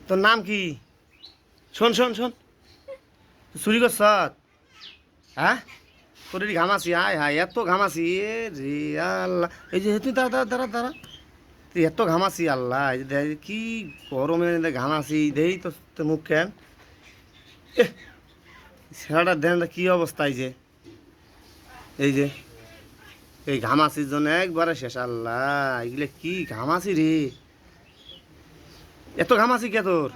তোর নাম কি? শোন শোন শোন, চুরি করছ? হ্যাঁ, তোর এটি ঘামাসি, হায় হায় এত ঘামাসি এ রে আল্লাহ। এই যে তুই দাঁড়া দাঁড়া দাঁড়া দাঁড়া, তুই এত ঘামাসি আল্লাহ, এই যে দেখ কি গরমে ঘামাসি, দেই তো তোর মুখ কেন ছেলেটার দেন কি অবস্থা। এই যে এই ঘামাসির জন্য একবারে শেষ আল্লাহ। এগুলো কি ঘামাসি রে, এত ঘামাসি কে তোর?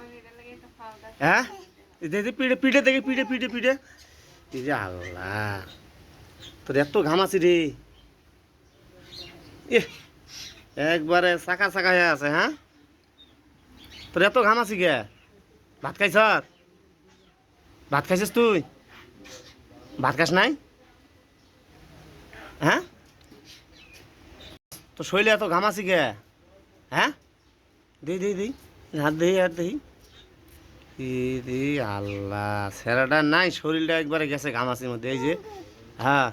হ্যাঁ, পিঠে পিঠে দেখি, পিঠে পিঠে পিঠে, এই যে আল্লাহ তোর এত ঘামাসি রে, এ একবারে চাকা চাকা হয়ে আছে। হ্যাঁ, তোর এত ঘামাসি কে? ভাত খাইছ? ভাত খাইছিস তুই? ভাত খাস নাই? হ্যাঁ, তো শরীরে এত ঘামাসি কে? হ্যাঁ, দেই দেই দেই, হাত দেই হাত দেই। রে আল্লাহ, ছেলেটা নাই, শরীরটা একবারে গেছে ঘামাসির মধ্যে। এই যে হ্যাঁ,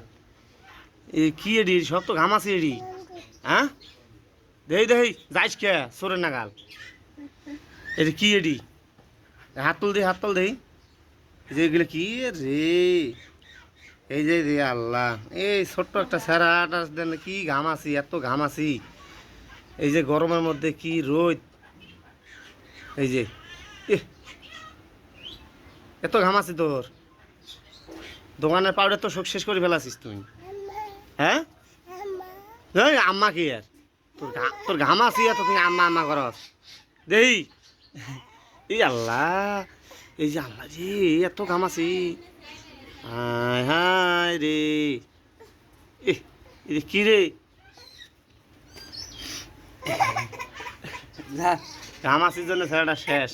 এই কি এডি, সব তো ঘামাসি এডি। হ্যাঁ, দেই দেই যাইস কে সোরের নাগাল, এটি কি এডি? হাত তুল দেই, হাত তুল দেই। যে এগুলো কি রে, এই যে রে আল্লাহ, এই ছোট্ট একটা ছেঁড়াটা দেন কি ঘামাসি, এত ঘামাসি। এই যে গরমের মধ্যে কি রোদ, এই যে এত ঘামাসি তোর। দোকানের পাউডার তো শোক শেষ করে ফেলাছিস তুই। হ্যাঁ, এই আম্মা কি আর, তোর ঘামাসি এত, তুই আম্মা আম্মা করস দেই। এই আল্লাহ, এই যে আল্লাহ জি এত ঘামাসি, হায় হায় রে, এ কি রে, ঘামাসির জন্য ছেলেটা শেষ।